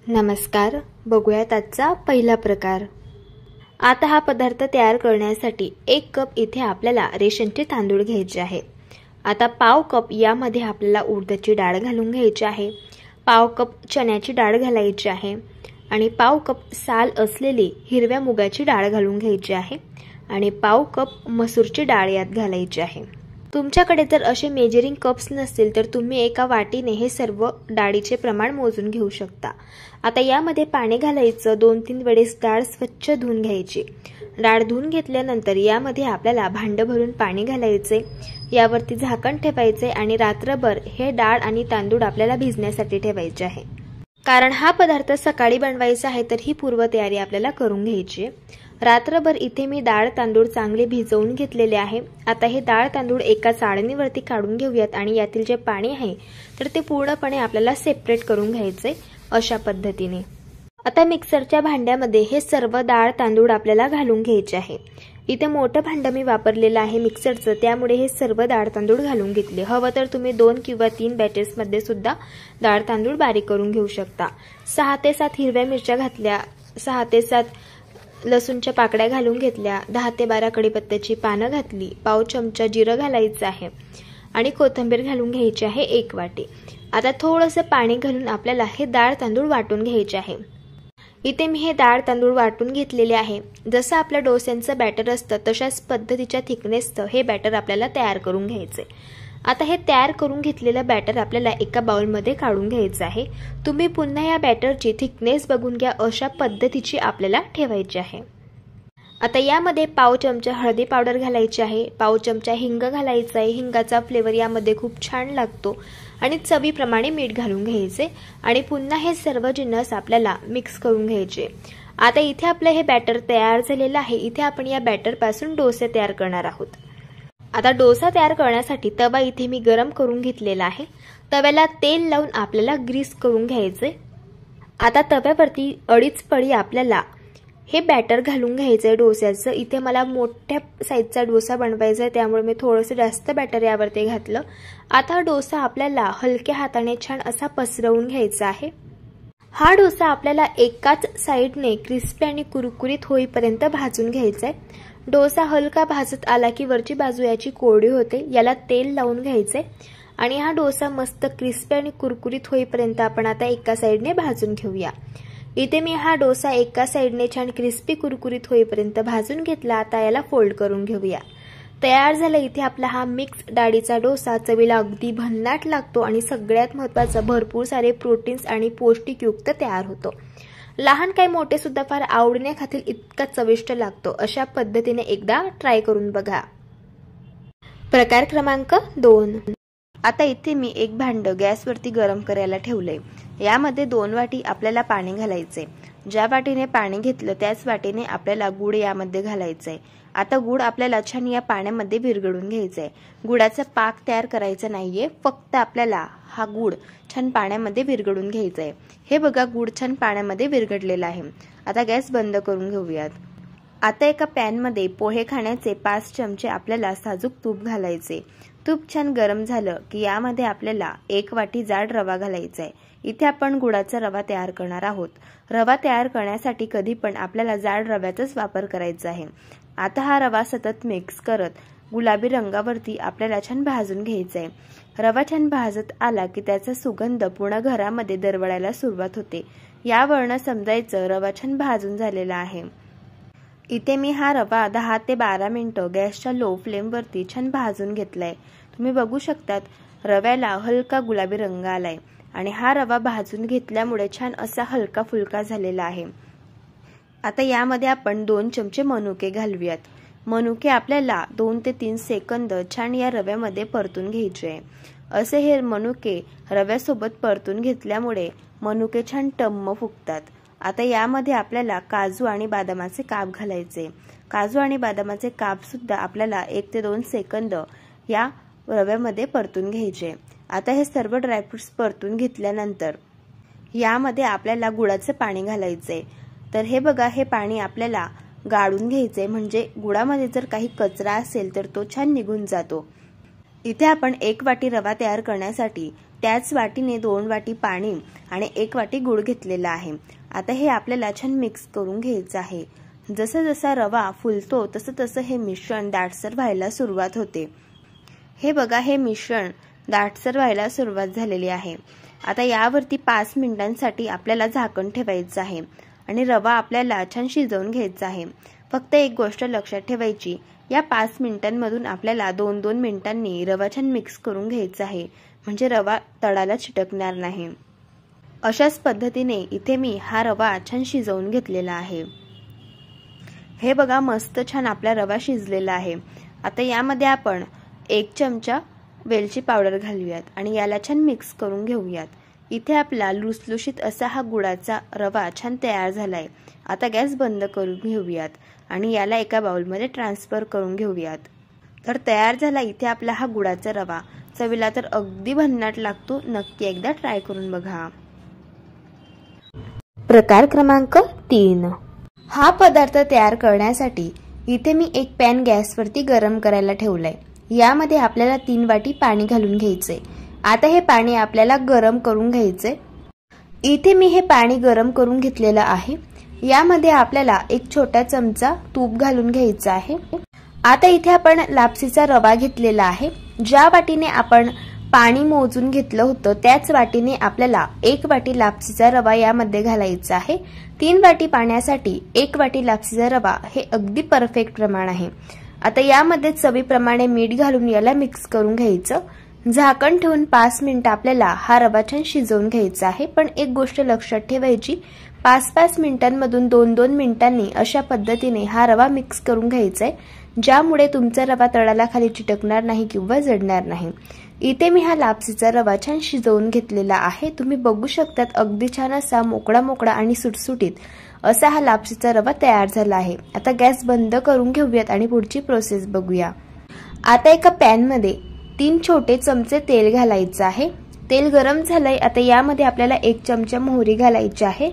नमस्कार, बघूयात आजचा पहिला प्रकार। आता हा पदार्थ तयार करण्यासाठी 1 कप इथे आपल्याला रेशनचे तांदूळ घ्यायचे आहे। आता पाव कप यामध्ये आपल्याला उडदाची डाळ घालून घ्यायची आहे, पाव कप चण्याची डाळ घालायची आहे आणि पाव कप साल असलेली हिरव्या मुगाची डाळ घालून घ्यायची आहे आणि पाव कप मसूरची डाळ यात घालायची आहे। तुमच्याकडे जर असे मेजरिंग कप्स नसतील तर तुम्ही एका वाटीने हे सर्व डाळीचे प्रमाण मोजून घेऊ शकता। आता यामध्ये पाणी घालायचं, 2-3 वेळेस डाळ स्वच्छ धुवून घ्यायची। डाळ धुवून घेतल्यानंतर यामध्ये आपल्याला भांड भरून पाणी घालायचे, यावरती झाकण ठेवायचे आणि रात्रभर हे डाळ आणि तांदूळ आपल्याला भिजण्यासाठी ठेवायचे आहे। कारण हा पदार्थ सकाळी बनवायचा आहे तर ही पूर्वतयारी आपल्याला करून घ्यायची आहे। रात्रभर इथे मी डाळ तांदूळ चांगले भिजवून घेतलेले आहे। आता हे डाळ तांदूळ एका चाळणीवरती काढून घेऊयात आणि यातील जे पाणी आहे तर ते पूर्णपणे आपल्याला सेपरेट करून घ्यायचे अशा पद्धतीने। आता मिक्सरच्या भांड्यामध्ये हे सर्व डाळ तांदूळ आपल्याला घालून घ्यायचे आहे। इथे मोठं भांड मी वापरलेलं आहे मिक्सरचं, त्यामुळे हे सर्व डाळ तांदूळ घालून घेतले। हवं तर तुम्ही 2 किंवा 3 बॅचेस मध्ये सुद्धा डाळ तांदूळ बारीक करून घेऊ शकता। 6 ते 7 हिरव्या मिरच्या घातल्या, 6 ते 7 लसूणच्या पाकळ्या घालून घेतल्या, 10 ते 12 कढीपत्त्याची पानं घातली, पाव चमचा जिरं घालायचं आहे आणि कोथिंबीर घालून घ्यायची आहे 1 वाटी। आता थोडंसं पाणी घालून आपल्याला हे डाळ तांदूळ वाटून घ्यायचे आहे। इथे मी हे डाळ तांदूळ वाटून घेतलेले आहे। जसं आपल्या डोस्यांचं बॅटर असतं तशाच पद्धतीच्या थिकनेसचं हे बॅटर आपल्याला तयार करून घ्यायचे। आता हे तयार करून घेतलेलं बॅटर आपल्याला एका बाउलमध्ये काढून घ्यायचं आहे। तुम्ही पुन्हा या बॅटरची थिकनेस बघून घ्या, अशा पद्धतीची आपल्याला ठेवायची आहे। आता यामध्ये पाव चमचा हळदी पावडर घालायची आहे, पाव चमचा हिंग घालायचा आहे। हिंगाचा फ्लेवर यामध्ये खूप छान लागतो आणि चवीप्रमाणे मीठ घालून घ्यायचे आणि पुन्हा हे सर्व जिन्नस आपल्याला मिक्स करून घ्यायचे। आता इथे आपलं हे बॅटर तयार झालेलं आहे। इथे आपण या बॅटर पासून डोसे तयार करणार आहोत। आता डोसा तयार करण्यासाठी तवा इथे मी गरम करून घेतलेला आहे। तव्याला तेल लावून आपल्याला ग्रीस करून घ्यायचे। आता तव्यावरती 2.5 पळी आपल्याला हे बॅटर घालून घ्यायचंय डोस्याचं। इथे मला मोठ्या साईजचा डोसा बनवायचा आहे, त्यामुळे मी थोडंसं जास्त बॅटर यावरती घातलं। आता डोसा आपल्याला हलक्या हाताने छान असा पसरवून घ्यायचा आहे। हा डोसा आपल्याला एकाच साइडने क्रिस्पी आणि कुरकुरीत होईपर्यंत भाजून घ्यायचा आहे। डोसा हलका भाजत आला की वरची बाजू याची कोरडी होते, याला तेल लावून घ्यायचे आणि हा डोसा मस्त क्रिस्पी आणि कुरकुरीत होईपर्यंत आपण आता एका साइडने भाजून घेऊया। इथे मी हा डोसा एका साइडने छान क्रिस्पी कुरकुरीत होईपर्यंत भाजून घेतला। आता याला फोल्ड करून घेऊया। तयार झाला इथे आपला हा मिक्स डाळीचा डोसा। चवीला अगदी भन्नाट लागतो आणि सगळ्यात महत्त्वाचं भरपूर सारे प्रोटीन्स आणि पौष्टिकयुक्त तयार होतो। लहान काय मोठे सुद्धा फार आवडीने खातील इतका चविष्ट लागतो। अशा पद्धतीने एकदा ट्राय करून बघा। प्रकार क्रमांक 2। आता इथे मी एक भांड गॅसवरती गरम करायला ठेवलंय। यामध्ये 2 वाटी आपल्याला पाणी घालायचे। ज्या वाटीने पाणी घेतलं त्याच वाटीने आपल्याला गुळ यामध्ये घालायचंय। आता गुळ आपल्याला छान या पाण्यामध्ये विरघळून घ्यायचंय। गुळाचा पाक तयार करायचा नाहीये, फक्त आपल्याला हा गुळ छान पाण्यामध्ये विरघळून घ्यायचंय। हे बघा, गुळ छान पाण्यामध्ये विरघळलेला आहे। आता गॅस बंद करून घेऊयात। आता एका पॅन मध्ये पोहे खाण्याचे 5 चमचे आपल्याला साजूक तूप घालायचे। तूप छान गरम झालं की यामध्ये आपल्याला 1 वाटी जाड रवा घालायचा आहे। इथे आपण गुळाचा रवा तयार करणार आहोत। रवा तयार करण्यासाठी कधी पण आपल्याला जाड रव्याचाच वापर करायचा आहे। आता हा रवा सतत मिक्स करत गुलाबी रंगावरती आपल्याला छान भाजून घ्यायचा आहे। रवा छान भाजत आला की त्याचा सुगंध पूर्ण घरामध्ये दरवळायला सुरुवात होते। यावरून समजायचं रवा छान भाजून झालेला आहे। इथे मी हा रवा 10 ते 12 मिनिटं गॅसच्या लो फ्लेम वरती छान भाजून घेतलाय। तुम्ही बघू शकतात रव्याला हलका गुलाबी रंग आलाय आणि हा रवा भाजून घेतल्यामुळे छान असा हलका फुलका झालेला आहे। आता यामध्ये आपण 2 चमचे मनुके घालूयात। मनुके आपल्याला 2 ते 3 सेकंद छान या रव्यामध्ये परतून घ्यायचे आहे। असे हे मनुके रव्यासोबत परतून घेतल्यामुळे मनुके छान टम्म फुगतात। आता यामध्ये आपल्याला काजू आणि बदामाचे काप घालायचे। काजू आणि बदामाचे काप सुद्धा आपल्याला 1 ते 2 सेकंद या रव्यामध्ये परतून घ्यायचे। आता हे सर्व ड्रायफ्रुट्स परतून घेतल्यानंतर यामध्ये आपल्याला गुळाचे पाणी घालायचे। तर हे बघा, हे पाणी आपल्याला गाळून घ्यायचे, म्हणजे गुळामध्ये जर काही कचरा असेल तर तो छान निघून जातो। इथे आपण 1 वाटी रवा तयार करण्यासाठी त्याच वाटीने 2 वाटी पाणी आणि 1 वाटी गूळ घेतलेला आहे। आता हे आपल्याला छान मिक्स करून घ्यायचं आहे। जसा जसा रवा फुलतो तसं तसं हे मिश्रण दाटसर व्हायला सुरुवात होते। हे बघा, हे मिश्रण दाटसर व्हायला सुरुवात झालेली आहे। आता यावरती 5 मिनिटांसाठी आपल्याला झाकण ठेवायचं आहे आणि रवा आपल्याला छान शिजवून घ्यायचा आहे। फक्त एक गोष्ट लक्षात ठेवायची, या 5 मिनिटांमधून आपल्याला 2-2 मिनिटांनी रवा छान मिक्स करून घ्यायचा आहे, म्हणजे रवा तळाला चिटकणार नाही। अशाच पद्धतीने इथे मी हा रवा छान शिजवून घेतलेला आहे। हे बघा, मस्त छान आपला रवा शिजलेला आहे। आता यामध्ये आपण 1 चमचा वेलची पावडर घालूयात आणि याला छान मिक्स करून घेऊयात। इथे आपला लुसलुशीत असा हा गुळाचा रवा छान तयार झालाय। आता गॅस बंद करून घेऊयात आणि याला एका बाउलमध्ये ट्रान्सफर करून घेऊयात। तर तयार झाला इथे आपला हा गुळाचा रवा। चवीला तर अगदी भन्नाट लागतो, नक्की एकदा ट्राय करून बघा। प्रकार क्रमांक 3। हा पदार्थ तयार करण्यासाठी इथे मी एक पॅन गॅसवरती गरम करायला ठेवलाय। यामध्ये आपल्याला 3 वाटी पाणी घालून घ्यायचे। आता हे पाणी आपल्याला गरम करून घ्यायचे। इथे मी हे पाणी गरम करून घेतलेलं आहे। यामध्ये आपल्याला 1 छोटा चमचा तूप घालून घ्यायचं आहे। आता इथे आपण लापसीचा रवा घेतलेला आहे। ज्या वाटीने आपण पाणी मोजून घेतलं होतं त्याच वाटीने आपल्याला 1 वाटी लापसीचा रवा यामध्ये घालायचा आहे। 3 वाटी पाण्यासाठी 1 वाटी लापसीचा रवा हे अगदी परफेक्ट प्रमाण आहे। आता यामध्ये चवीप्रमाणे मीठ घालून याला मिक्स करून घ्यायचं। झाकण ठेवून 5 मिनिट आपल्याला हा रवा छान शिजवून घ्यायचा आहे। पण एक गोष्ट लक्षात ठेवायची, 5-5 मिनिटांमधून 2-2 मिनिटांनी अशा पद्धतीने हा रवा मिक्स करून घ्यायचा आहे, ज्यामुळे तुमचा रवा तळाला खाली चिटकणार नाही किंवा जळणार नाही। इथे मी हा लापसीचा रवा छान शिजवून घेतलेला आहे। तुम्ही बघू शकतात, अगदी छान असा मोकळा मोकळा आणि सुटसुटीत असा हा लापसीचा रवा तयार झाला आहे। आता गॅस बंद करून घेऊयात आणि पुढची प्रोसेस बघूया। आता एका पॅन मध्ये 3 छोटे चमचे तेल घालायचं आहे। तेल गरम झालंय। आता यामध्ये आपल्याला 1 चमचा मोहरी घालायची आहे।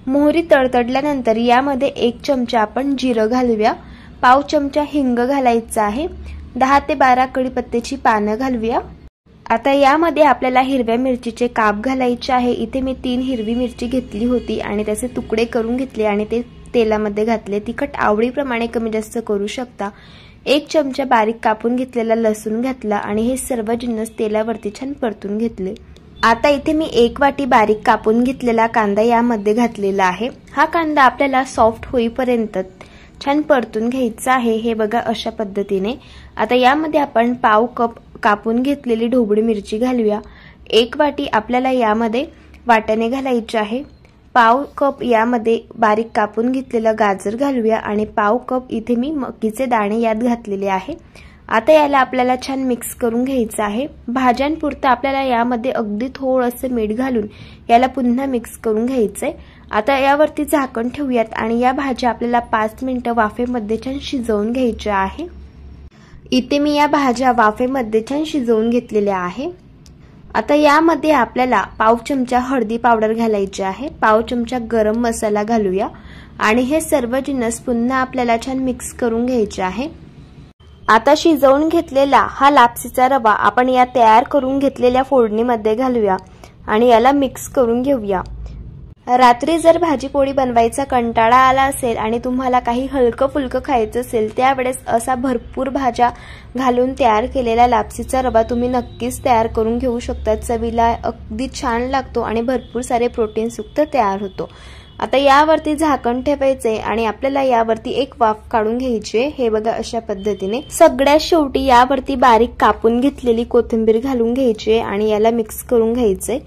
मोहरी तडतडल्यानंतर यामध्ये 1 चमचा आपण जिरं घालूया। पाव चमचा हिंग घालायचा आहे। 10 ते 12 कढीपत्त्याची पानं घालूया। आता यामध्ये आपल्याला हिरव्या मिरचीचे काप घालायचे आहे। इथे मी 3 हिरवी मिरची घेतली होती आणि त्याचे तुकडे करून घेतले आणि ते तेलामध्ये घातले। तिखट आवडीप्रमाणे कमी जास्त करू शकता। 1 चमचा बारीक कापून घेतलेला लसूण घातला आणि हे सर्व जिन्नस तेलावरती छान परतून घेतले। आता इथे मी 1 वाटी बारीक कापून घेतलेला कांदा यामध्ये घातलेला आहे। हा कांदा आपल्याला सॉफ्ट होईपर्यंत छान परतून घ्यायचा आहे। हे बघा, अशा पद्धतीने। आता यामध्ये आपण पाव कप कापून घेतलेली ढोबळी मिरची घालूया। 1 वाटी आपल्याला यामध्ये वाटाणे घालायचे आहे। पाव कप यामध्ये बारीक कापून घेतलेलं गाजर घालूया आणि पाव कप इथे मी मकीचे दाणे यात घातलेले आहे। आता याला आपल्याला छान मिक्स करून घ्यायचं आहे। भाज्यांपुरतं आपल्याला यामध्ये अगदी थोडंसं मीठ घालून याला पुन्हा मिक्स करून घ्यायचंय। आता यावरती झाकण ठेवूयात आणि या भाज्या आपल्याला 5 मिनिटं वाफेमध्ये छान शिजवून घ्यायच्या आहे। इथे मी या भाज्या वाफेमध्ये छान शिजवून घेतलेल्या आहे। आता यामध्ये आपल्याला पाव चमचा हळदी पावडर घालायची आहे। पाव चमचा गरम मसाला घालूया आणि हे सर्व जिन्नस पुन्हा आपल्याला छान मिक्स करून घ्यायचे आहे। आता शिजवून घेतलेला हा लापसीचा रवा आपण या तयार करून घेतलेल्या फोडणीमध्ये घालूया आणि याला मिक्स करून घेऊया। रात्री जर भाजी पोळी बनवायचा कंटाळा आला असेल आणि तुम्हाला काही हलकं फुलकं खायचं असेल, त्यावेळेस असा भरपूर भाज्या घालून तयार केलेला लापसीचा रवा तुम्ही नक्कीच तयार करून घेऊ शकता। चवीला अगदी छान लागतो आणि भरपूर सारे प्रोटीन्स युक्त तयार होतो। आता यावरती झाकण ठेवायचे आणि आपल्याला यावरती एक वाफ काढून घ्यायची। हे बघा, अशा पद्धतीने। सगळ्यात शेवटी यावरती बारीक कापून घेतलेली कोथिंबीर घालून घ्यायची आणि याला मिक्स करून घ्यायचे।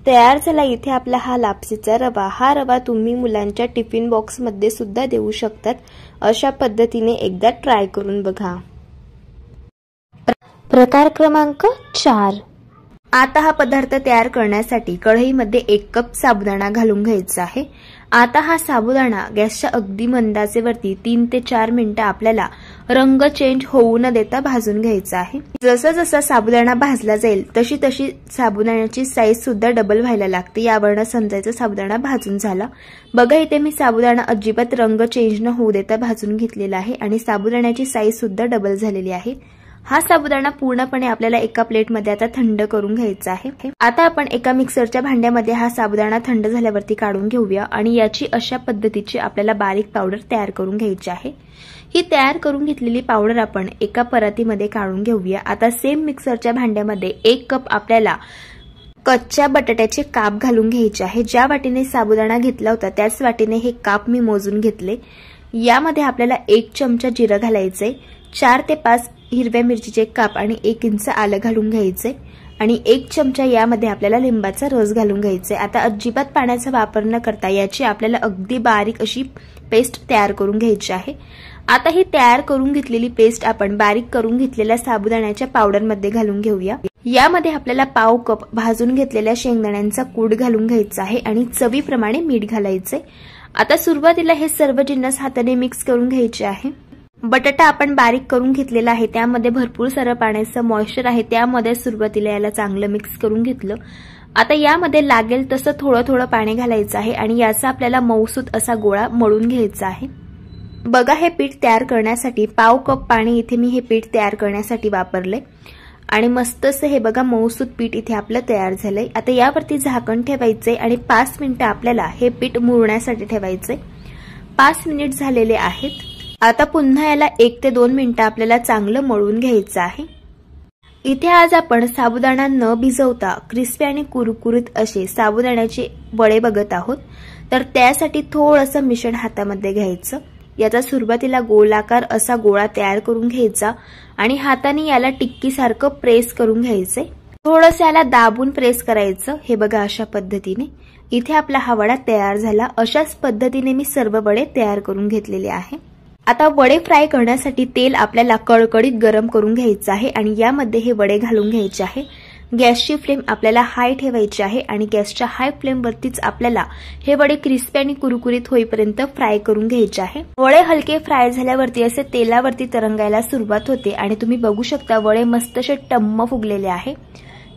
तयार झाला इथे आपला हा लापसीचा रवा। हा रवा तुम्ही मुलांच्या टिफिन बॉक्स मध्ये सुद्धा देऊ शकतात। अशा पद्धतीने एकदा ट्राय करून बघा। प्रकार क्रमांक 4। आता हा पदार्थ तयार करण्यासाठी कढईमध्ये 1 कप साबुदाणा घालून घ्यायचा आहे। आता हा साबुदाणा गॅसच्या अगदी मंद आचेवरती 3 ते 4 मिनिटं आपल्याला रंग चेंज होऊ न देता भाजून घ्यायचा आहे। जसा जसा साबुदाणा भाजला जाईल तशी तशी साबुदाण्याची साईज सुद्धा डबल व्हायला लागते। यावरून समजायचं साबुदाणा भाजून झाला। बघा, इथे मी साबुदाणा अजिबात रंग चेंज न होऊ देता भाजून घेतलेला आहे आणि साबुदाण्याची साईज सुद्धा डबल झालेली आहे। हा साबुदाणा पूर्णपणे आपल्याला एका प्लेटमध्ये आता थंड करून घ्यायचा आहे। आता आपण एका मिक्सरच्या भांड्यामध्ये हा साबुदाणा थंड झाल्यावरती काढून घेऊया आणि याची अशा पद्धतीची आपल्याला बारीक पावडर तयार करून घ्यायची आहे। ही तयार करून घेतलेली पावडर आपण एका परातीमध्ये काढून घेऊया। आता सेम मिक्सरच्या भांड्यामध्ये 1 कप आपल्याला कच्च्या बटाट्याचे काप घालून घ्यायचे आहे। ज्या वाटीने साबुदाणा घेतला होता त्याच वाटीने हे काप मी मोजून घेतले। यामध्ये आपल्याला 1 चमचा जिरं घालायचे, 4 ते 5 हिरव्या मिरचीचे काप आणि 1 इंच आलं घालून घ्यायचे आणि 1 चमचा यामध्ये आपल्याला लिंबाचा रस घालून घ्यायचे। आता अजिबात पाण्याचा वापर न करता याची आपल्याला अगदी बारीक अशी पेस्ट तयार करून घ्यायची आहे। आता ही तयार करून घेतलेली पेस्ट आपण बारीक करून घेतलेल्या साबुदाण्याच्या पावडरमध्ये घालून घेऊया। यामध्ये आपल्याला पाव कप भाजून घेतलेल्या शेंगदाण्यांचा कूट घालून घ्यायचा आहे आणि चवीप्रमाणे मीठ घालायचे। आता सुरुवातीला हे सर्व जिन्नस हाताने मिक्स करून घ्यायचे आहे। बटाटा आपण बारीक करून घेतलेला आहे, त्यामध्ये भरपूर सारं पाण्याचं मॉइश्चर आहे, त्यामध्ये सुरुवातीला याला चांगलं मिक्स करून घेतलं। आता यामध्ये लागेल तसं थोडं थोडं पाणी घालायचं आहे आणि याचा आपल्याला मऊसूत असा गोळा मळून घ्यायचा आहे। बघा, हे पीठ तयार करण्यासाठी पाव कप पाणी इथे मी हे पीठ तयार करण्यासाठी वापरले आणि मस्त असं हे बघा मऊसूत पीठ इथे आपलं तयार झालंय। आता यावरती झाकण ठेवायचे आणि 5 मिनिटं आपल्याला हे पीठ मुरण्यासाठी ठेवायचे। 5 मिनिट झालेले आहेत। आता पुन्हा याला 1 ते 2 मिनिटं आपल्याला चांगलं मळून घ्यायचं आहे। इथे आज आपण साबुदाणा न भिजवता क्रिस्पी आणि कुरकुरीत असे साबुदाण्याचे वडे बघत आहोत। तर त्यासाठी थोडंसं मिश्रण हातामध्ये घ्यायचं। याचा सुरुवातीला गोलाकार असा गोळा तयार करून घ्यायचा आणि हाताने याला टिक्कीसारखं प्रेस करून घ्यायचे। थोडंसं याला दाबून प्रेस करायचं। हे बघा, अशा पद्धतीने इथे आपला हा वडा तयार झाला। अशाच पद्धतीने मी सर्व वडे तयार करून घेतलेले आहे। आता वडे फ्राय करण्यासाठी तेल आपल्याला कडकडीत गरम करून घ्यायचं आहे आणि यामध्ये हे वडे घालून घ्यायचे आहे। गॅसची फ्लेम आपल्याला हाय ठेवायची आहे आणि गॅसच्या हाय फ्लेमवरतीच आपल्याला हे वडे क्रिस्पी आणि कुरकुरीत होईपर्यंत फ्राय करून घ्यायचे आहे। वडे हलके फ्राय झाल्यावरती असे तेलावरती तरंगायला सुरुवात होते आणि तुम्ही बघू शकता वडे मस्त असे टम्म फुगलेले आहे।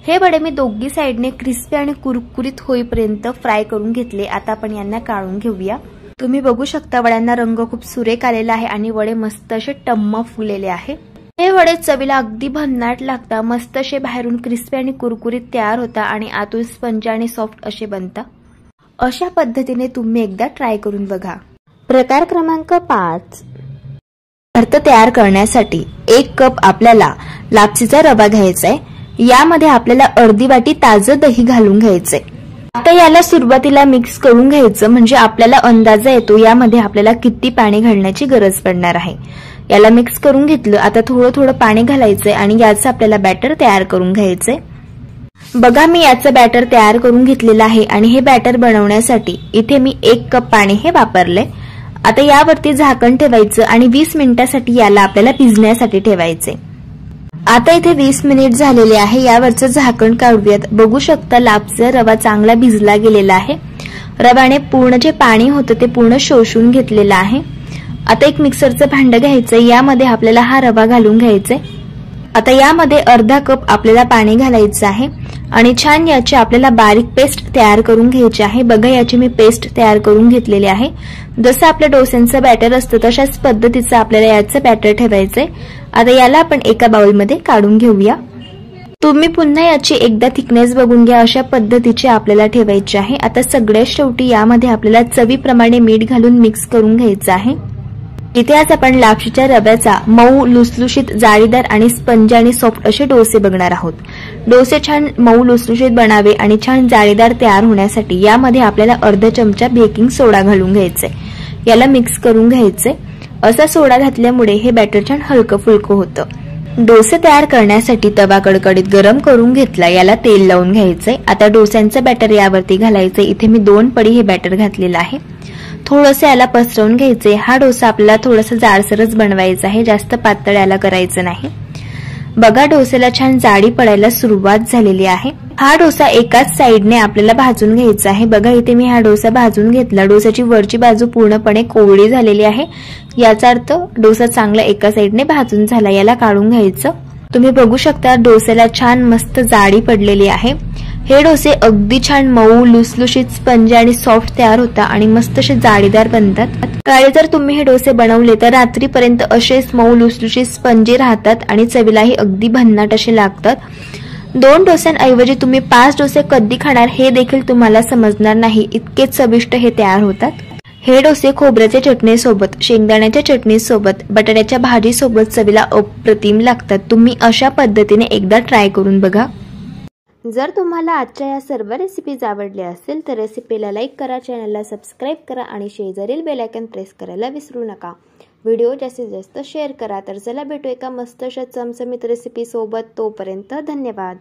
हे वडे मी दोघी साइडने क्रिस्पी आणि कुरकुरीत होईपर्यंत फ्राय करून घेतले। आता आपण यांना काढून घेऊया। तुम्ही बघू शकता वड्यांना रंग खूप सुरेख आलेला आहे आणि वडे मस्त असे टम्म फुगलेले आहे। हे वडे चवीला अगदी भन्नाट लागतात, मस्त असे बाहेरून क्रिस्पी आणि कुरकुरीत तयार होता आणि आतून स्पंज आणि सॉफ्ट असे बनतात। अशा पद्धतीने तुम्ही एकदा ट्राय करून बघा। प्रकार क्रमांक 5, पदार्थ तयार करण्यासाठी 1 कप आपल्याला लापसीचा रवा घ्यायचा आहे। यामध्ये आपल्याला अर्धी वाटी ताजं दही घालून घ्यायचंय। आता याला सुरुवातीला मिक्स करून घ्यायचं म्हणजे आपल्याला अंदाजा येतो यामध्ये आपल्याला किती पाणी घालण्याची गरज पडणार आहे। याला मिक्स करून घेतलं। आता थोडं थोडं पाणी घालायचंय आणि याचं आपल्याला बॅटर तयार करून घ्यायचंय। बघा, मी याचं बॅटर तयार करून घेतलेलं आहे आणि हे बॅटर बनवण्यासाठी इथे मी 1 कप पाणी हे वापरले। आता यावरती झाकण ठेवायचं आणि 20 मिनिटांसाठी याला आपल्याला भिजण्यासाठी ठेवायचे। आता इथे 20 मिनिट झालेले आहे। यावरचं झाकण काढूयात। बघू शकता लापसीचा रवा चांगला भिजला गेलेला आहे। रव्याने पूर्ण जे पाणी होतं ते पूर्ण शोषून घेतलेलं आहे। आता एक मिक्सरचं भांडं घ्यायचं, यामध्ये आपल्याला हा रवा घालून घ्यायचा। आता यामध्ये अर्धा कप आपल्याला पाणी घालायचं आहे आणि छान याची आपल्याला बारीक पेस्ट तयार करून घ्यायची आहे। बघा, याची मी पेस्ट तयार करून घेतलेली आहे। जसं आपल्या डोस्यांचं बॅटर असतं तशाच पद्धतीचं आपल्याला याचं बॅटर ठेवायचंय। आता याला आपण एका बाउलमध्ये काढून घेऊया। तुम्ही पुन्हा याची एकदा थिकनेस बघून घ्या, अशा पद्धतीची आपल्याला ठेवायची आहे। आता सगळ्यात शेवटी यामध्ये आपल्याला चवीप्रमाणे मीठ घालून मिक्स करून घ्यायचं आहे। इथे आज आपण लापशीच्या रव्याचा मऊ लुसलुशीत जाळीदार आणि स्पंज आणि सॉफ्ट असे डोसे बघणार आहोत। डोसे छान मऊ लुसलुशीत बनावे आणि छान जाळीदार तयार होण्यासाठी यामध्ये आपल्याला अर्धा चमचा बेकिंग सोडा घालून घ्यायचे। याला मिक्स करून घ्यायचे। असा सोडा घातल्यामुळे हे बॅटर छान हलकं फुलकं होतं। डोसे तयार करण्यासाठी तवा कडकडीत गरम करून घेतला, याला तेल लावून घ्यायचंय। आता डोस्यांचं बॅटर यावरती घालायचंय। इथे मी 2 पडी हे बॅटर घातलेलं आहे। थोडंसं याला पसरवून घ्यायचे। हा डोसा आपल्याला थोडासा जाडसरच बनवायचा आहे, जास्त पातळ याला करायचं नाही। बघा, डोस्याला छान जाडी पडायला सुरुवात झालेली आहे। हा डोसा एकाच साइडने आपल्याला भाजून घ्यायचा आहे। बघा, इथे मी हा डोसा भाजून घेतला। डोसाची वरची बाजू पूर्णपणे कोवळी झालेली आहे, याचा अर्थ डोसा चांगला एका साइडने भाजून झाला। याला काढून घ्यायचं। तुम्ही बघू शकता डोस्याला छान मस्त जाडी पडलेली आहे। हे डोसे अगदी छान मऊ लुसलुशीत स्पंज आणि सॉफ्ट तयार होतात आणि मस्त असे जाळीदार बनतात। काळे जर तुम्ही हे डोसे बनवले तर रात्रीपर्यंत असेच मऊ लुसलुशीत स्पंजी राहतात आणि चवीलाही अगदी भन्नाट असे लागतात। 2 डोस्यांऐवजी तुम्ही 5 डोसे कधी खाणार हे देखील तुम्हाला समजणार नाही, इतके चविष्ट हे तयार होतात। हे डोसे खोबऱ्याच्या चटणीसोबत, शेंगदाण्याच्या चटणीसोबत, बटाट्याच्या भाजीसोबत चवीला अप्रतिम लागतात। तुम्ही अशा पद्धतीने एकदा ट्राय करून बघा। जर तुम्हाला आजच्या या सर्व रेसिपीज आवडल्या असतील तर रेसिपीला लाईक करा, चॅनलला सबस्क्राईब करा आणि शेजारील बेल आयकॉन प्रेस करायला विसरू नका। व्हिडिओ जास्तीत जास्त शेअर करा। तर चला भेटू एका मस्त अशा चमचमीत रेसिपी सोबत, तोपर्यंत धन्यवाद।